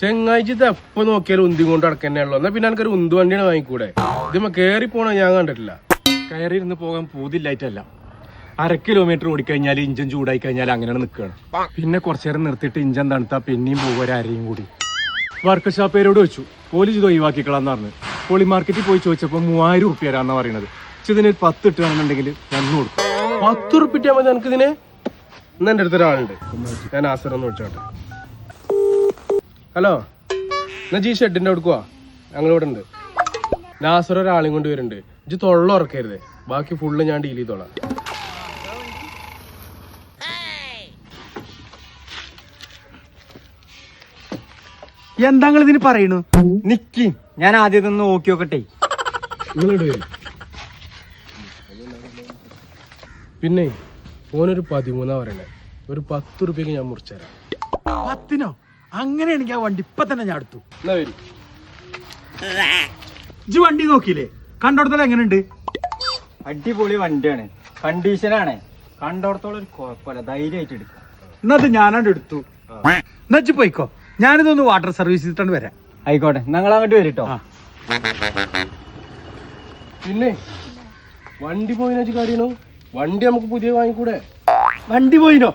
ചെങ്ങാഴ്ച എപ്പോ നോക്കിയാലും ഉന്തി കൊണ്ട് അടക്കന്നെയുള്ളൂ. എന്നാ പിന്നെ എനിക്കൊരു ഉന്തു വണ്ടിയാണ് വാങ്ങിക്കൂടെ? ഇതിമ്മ കേറി പോണ ഞാൻ കണ്ടിട്ടില്ല. കയറി ഇരുന്ന് പോകാൻ പൂതില്ലായിട്ടല്ല, 1/2 കിലോമീറ്റർ ഓടിക്കഴിഞ്ഞാൽ ഇഞ്ചൻ ചൂടായി കഴിഞ്ഞാൽ അങ്ങനെയാണ് നിൽക്കുകയാണ്. പിന്നെ കുറച്ചു നേരം നിർത്തിയിട്ട് ഇഞ്ചൻ തണുത്താ പിന്നെയും പോകും ഒരരയും കൂടി. വർക്ക് ഷാപ്പേരോട് വെച്ചു പോലീസ് ഇത് ഒഴിവാക്കിക്കളാന്ന് പറഞ്ഞു. പോളി മാർക്കറ്റിൽ പോയി ചോദിച്ചപ്പോൾ 3000 റുപ്യ തരാന്നാ പറയണത്. ഇതിന് 10 ഇട്ടാണെന്നുണ്ടെങ്കിൽ 1 കൊടുക്കും. 10 റുപ്യ മതി എനിക്കിതിന്. ഇന്ന് എൻ്റെ അടുത്ത് ഒരാളുണ്ട്, ഞാൻ ആസറൊന്ന് വിളിച്ചോട്ടെ. ഹലോ, എന്നാ ജി ഷെഡിന്റെ അടുക്കുവാ, ഞങ്ങളിവിടെ ഉണ്ട്. നാസർ ഒരാളെയും കൊണ്ട് വരുന്നുണ്ട്. ഇജ്ജ് തൊള്ള ഉറക്കരുത്, ബാക്കി ഫുള്ള് ഞാൻ ഡീൽ ചെയ്തോളാം. എന്താ ഇതിന് പറയണു? നിക്കി, ഞാൻ ആദ്യം ഇതൊന്ന് നോക്കി നോക്കട്ടെ. പിന്നെ ഓനൊരു 13 പറയണേ. ഒരു 10 റുപ്യക്ക് ഞാൻ മുറിച്ചുതരാം. 10നോ? അങ്ങനെയാണെങ്കിൽ ആ വണ്ടി ഇപ്പൊ തന്നെ ഞാൻ എടുത്തു. എന്നാ വരും. ഇജ്ജ് വണ്ടി നോക്കിയില്ലേ? കണ്ടോടത്തോളം എങ്ങനെയുണ്ട്? അടിപൊളി വണ്ടിയാണ്, കണ്ടീഷനാണ്. കണ്ടോടത്തോളം ഒരു കുഴപ്പമില്ല, ധൈര്യമായിട്ട് എടുക്കാം. എന്നത് ഞാനാണ്ട് എടുത്തു. എന്നാ പോയിക്കോ, ഞാനിതൊന്ന് വാട്ടർ സർവീസ് ചെയ്തിട്ടാണ് വരാം. ആയിക്കോട്ടെ, ഞങ്ങൾ അങ്ങോട്ട് വരിട്ടോ. പിന്നെ വണ്ടി പോയിനോ കാര്യണോ? വണ്ടി നമുക്ക് പുതിയ വാങ്ങിക്കൂടെ? വണ്ടി പോയിനോ?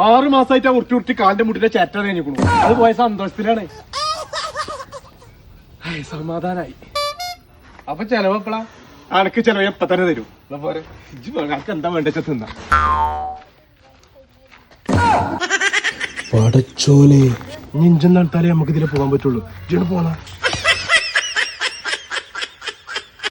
6 മാസമായിട്ട് ആ ഉരുട്ടി കാലിന്റെ മുട്ടിന്റെ ചേറ്റ കഴിഞ്ഞിരിക്കണു. അത് പോയ സന്തോഷത്തിലാണ്. സമാധാനായി. അപ്പൊ ചെലവെപ്പളാ? അനക്ക് ചെലവ് എപ്പ തന്നെ തരും. അനക്ക് എന്താ വേണ്ട തിന്ന. പടച്ചോനെ, ഇഞ്ചൻ നടത്താലേ നമുക്ക് ഇതിലെ പോകാൻ പറ്റുള്ളൂ. ഇജ്ജ് പോണ